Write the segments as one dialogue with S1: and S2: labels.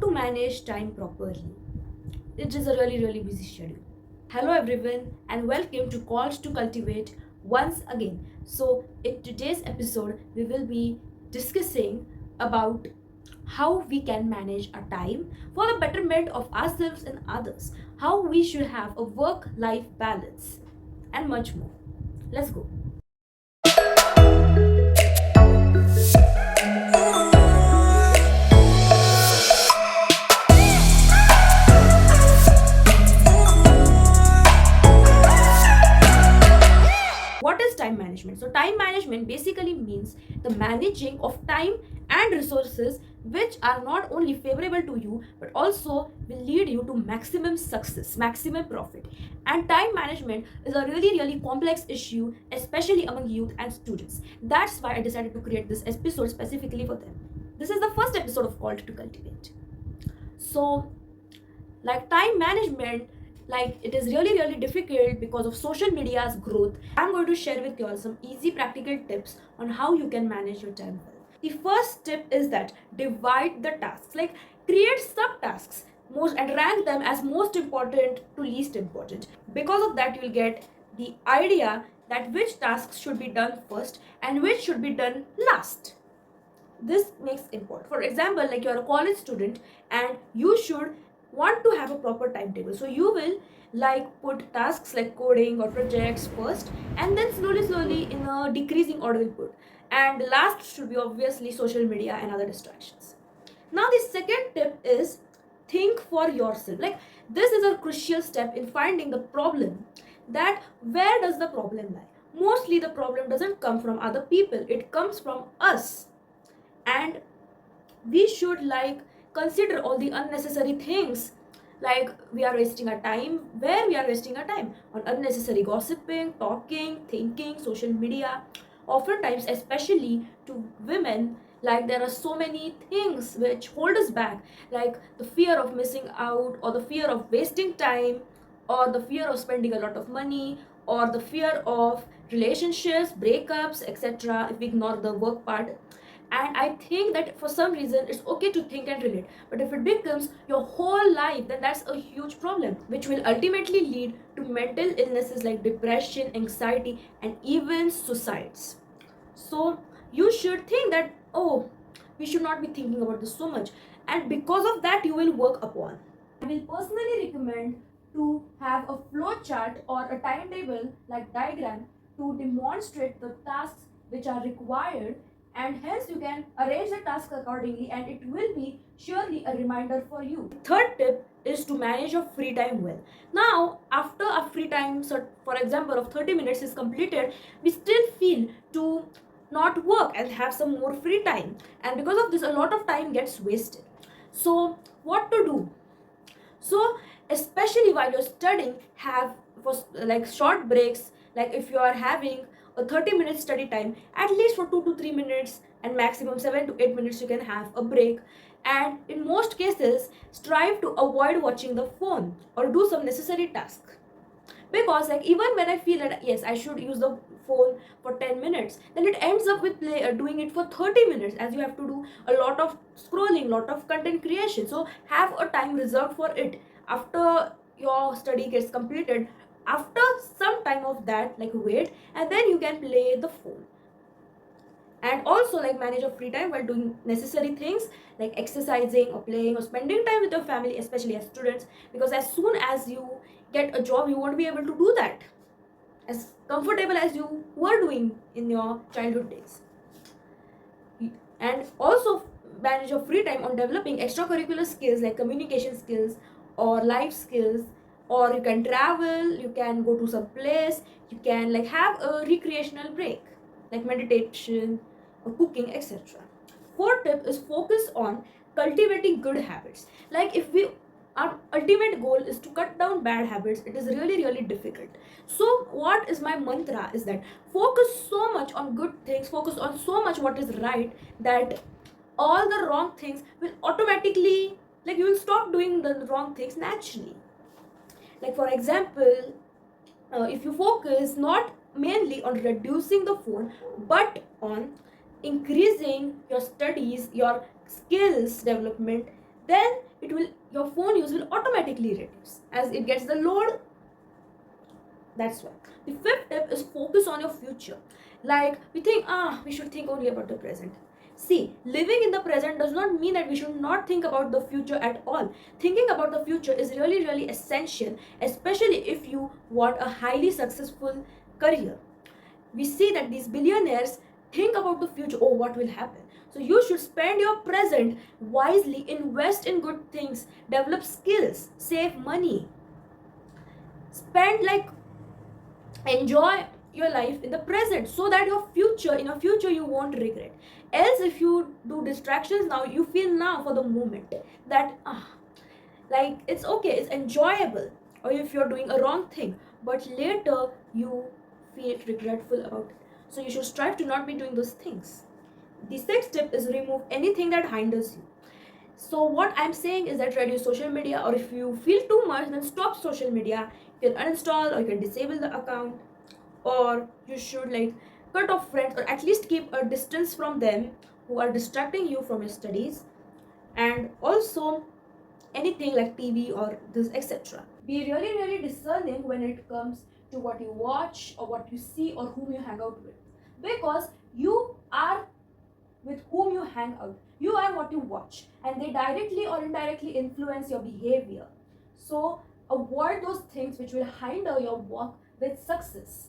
S1: to manage time properly. It is a really busy schedule. Hello everyone and welcome to Calls to Cultivate once again. So in today's episode we will be discussing about how we can manage our time for the betterment of ourselves and others, how we should have a work-life balance and much more. Let's go. What is time management? So time management basically means the managing of time and resources which are not only favorable to you but also will lead you to maximum success, maximum profit. And time management is a really complex issue, especially among youth and students. That's why I decided to create this episode specifically for them. This is the first episode of Called to Cultivate. So like time management, like it is really difficult because of social media's growth. I'm going to share with you all some easy practical tips on how you can manage your time well. The first tip is that divide the tasks, like create subtasks most and rank them as most important to least important. Because of that, you will get the idea that which tasks should be done first and which should be done last. This makes important. For example, like you're a college student and you should want to have a proper timetable, so you will like put tasks like coding or projects first, and then slowly in a decreasing order will put, and the last should be obviously social media and other distractions. Now the second tip is think for yourself. Like this is a crucial step in finding the problem, that where does the problem lie. Mostly the problem doesn't come from other people, it comes from us. And we should like consider all the unnecessary things, like we are wasting our time, where we are wasting our time on unnecessary gossiping, talking, thinking, social media. Oftentimes, especially to women, like there are so many things which hold us back, like the fear of missing out, or the fear of wasting time, or the fear of spending a lot of money, or the fear of relationships, breakups, etc. if we ignore the work part. And I think that for some reason it's okay to think and relate, but if it becomes your whole life, then that's a huge problem, which will ultimately lead to mental illnesses like depression, anxiety, and even suicides. So you should think that, oh, we should not be thinking about this so much, and because of that you will work upon. I will personally recommend to have a flow chart or a timetable like diagram to demonstrate the tasks which are required, and hence you can arrange the task accordingly, and it will be surely a reminder for you. Third tip is to manage your free time well. Now after a free time, so for example of 30 minutes is completed, we still feel to not work and have some more free time, and because of this a lot of time gets wasted. So what to do? So especially while you're studying, have like short breaks, like if you are having a 30-minute study time, at least for 2 to 3 minutes and maximum 7 to 8 minutes you can have a break. And in most cases strive to avoid watching the phone or do some necessary task, because like even when I feel that yes I should use the phone for 10 minutes, then it ends up with doing it for 30 minutes, as you have to do a lot of scrolling, lot of content creation. So have a time reserved for it after your study gets completed. After some time of that, like wait, and then you can play the phone. And also like manage your free time while doing necessary things like exercising or playing or spending time with your family, especially as students, because as soon as you get a job you won't be able to do that as comfortable as you were doing in your childhood days. And also manage your free time on developing extracurricular skills like communication skills or life skills, or you can travel, you can go to some place, you can like have a recreational break like meditation or cooking, etc. Fourth tip is focus on cultivating good habits. Like if we, our ultimate goal is to cut down bad habits, it is really difficult. So what is my mantra is that focus so much on good things, focus on so much what is right, that all the wrong things will automatically, like you will stop doing the wrong things naturally. Like for example, if you focus not mainly on reducing the phone but on increasing your studies, your skills development, then your phone use will automatically reduce as it gets the load. That's why. The fifth tip is focus on your future. Like we think, we should think only about the present. See, living in the present does not mean that we should not think about the future at all. Thinking about the future is really, really essential, especially if you want a highly successful career. We see that these billionaires think about the future. Oh, what will happen? So you should spend your present wisely, invest in good things, develop skills, save money, spend like enjoy your life in the present so that in your future you won't regret. Else if you do distractions now, you feel now for the moment that like it's okay, it's enjoyable, or if you're doing a wrong thing, but later you feel regretful about it. So you should strive to not be doing those things. The sixth tip is remove anything that hinders you. So what I'm saying is that reduce social media, or if you feel too much, then stop social media. You can uninstall or you can disable the account, or you should like cut off friends, or at least keep a distance from them who are distracting you from your studies, and also anything like TV or this, etc. Be really, really discerning when it comes to what you watch or what you see or whom you hang out with, because you are with whom you hang out. You are what you watch, and they directly or indirectly influence your behavior. So avoid those things which will hinder your walk with success.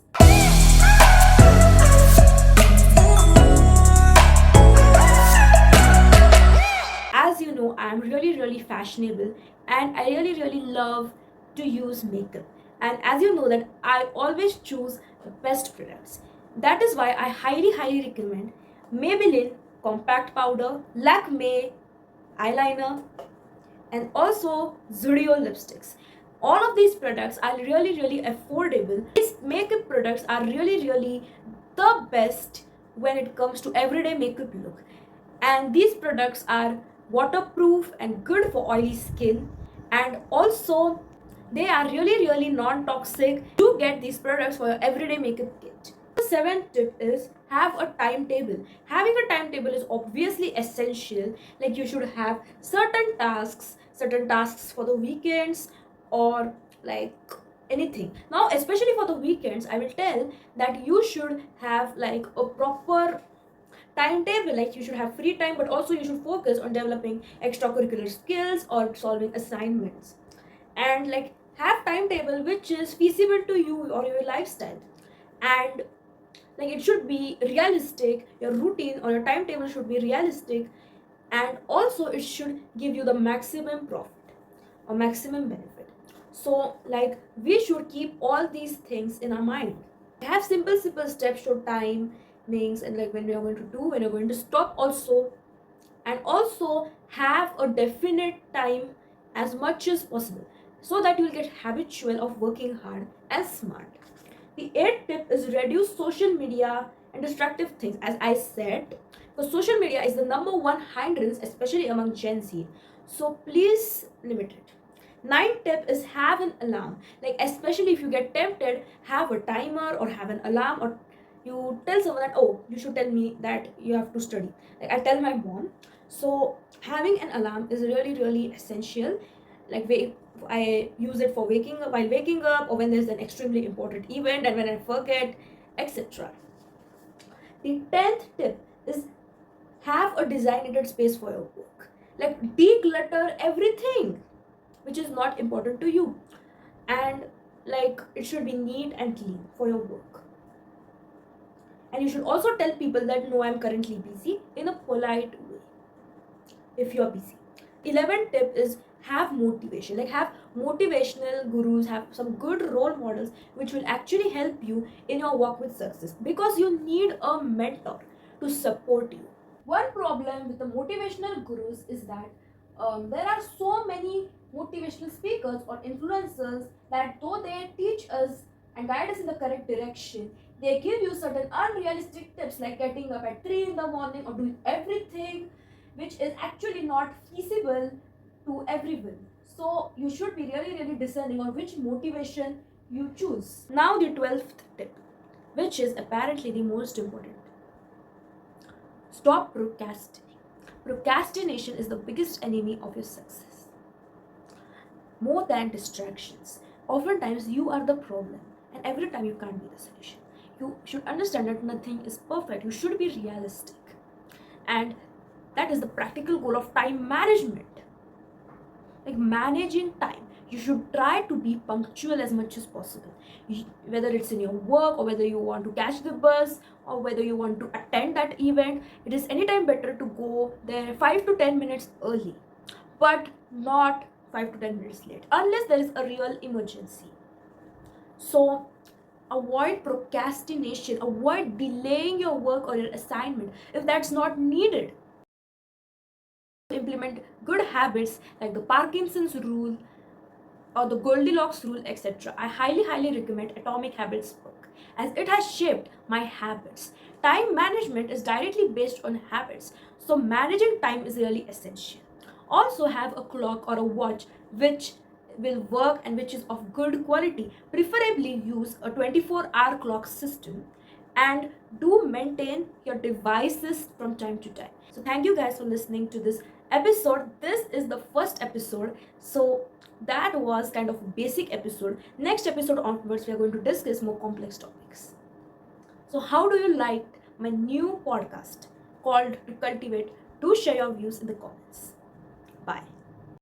S1: As you know, I'm really, really fashionable, and I really, really love to use makeup. And as you know that I always choose the best products. That is why I highly, highly recommend Maybelline compact powder, Lakme eyeliner, and also Zudio lipsticks. All of these products are really, really affordable. These makeup products are really, really the best when it comes to everyday makeup look. And these products are waterproof and good for oily skin, and also they are really, really non-toxic. You get these products for your everyday makeup kit. The seventh tip is have a timetable. Having a timetable is obviously essential. Like you should have certain tasks for the weekends, or like anything. Now especially for the weekends, I will tell that you should have like a proper timetable. Like you should have free time, but also you should focus on developing extracurricular skills or solving assignments, and like have timetable which is feasible to you or your lifestyle, and like it should be realistic. Your routine or your timetable should be realistic, and also it should give you the maximum profit or maximum benefit. So like we should keep all these things in our mind. Have simple steps, show timings, and like when you're going to do, when you're going to stop also, and also have a definite time as much as possible, so that you'll get habitual of working hard and smart. The eighth tip is reduce social media and distractive things, as I said, because social media is the number one hindrance, especially among Gen Z. So please limit it. Ninth tip is have an alarm. Like especially if you get tempted, have a timer or have an alarm, or you tell someone that, oh, you should tell me that you have to study. Like I tell my mom. So having an alarm is really, really essential. Like I use it for while waking up, or when there's an extremely important event and when I forget, etc. The 10th tip is have a designated space for your work. Like declutter everything which is not important to you, and like it should be neat and clean for your work. And you should also tell people that no, I'm currently busy, in a polite way if you're busy. 11th tip is have motivation. Like have motivational gurus, have some good role models which will actually help you in your walk with success, because you need a mentor to support you. One problem with the motivational gurus is that there are so many motivational speakers or influencers that though they teach us and guide us in the correct direction, they give you certain unrealistic tips like getting up at 3 in the morning or doing everything which is actually not feasible to everyone. So you should be really, really discerning on which motivation you choose. Now the 12th tip, which is apparently the most important. Stop procrastinating. Procrastination is the biggest enemy of your success. more than distractions. Oftentimes, you are the problem, and every time you can't be the solution. You should understand that nothing is perfect. You should be realistic. And that is the practical goal of time management. Like managing time, you should try to be punctual as much as possible. Whether it's in your work, or whether you want to catch the bus, or whether you want to attend that event, it is anytime better to go there 5 to 10 minutes early, but not 5 to 10 minutes late unless there is a real emergency. So avoid procrastination, avoid delaying your work or your assignment if that's not needed. Implement good habits like the Parkinson's rule or the Goldilocks rule, etc. I highly recommend Atomic Habits book as it has shaped my habits. Time management is directly based on habits, so managing time is really essential. Also have a clock or a watch which will work and which is of good quality. Preferably use a 24-hour clock system, and do maintain your devices from time to time. So thank you guys for listening to this episode. This is the first episode, so that was kind of a basic episode. Next episode onwards, we are going to discuss more complex topics. So how do you like my new podcast called To Cultivate? Do share your views in the comments. Bye.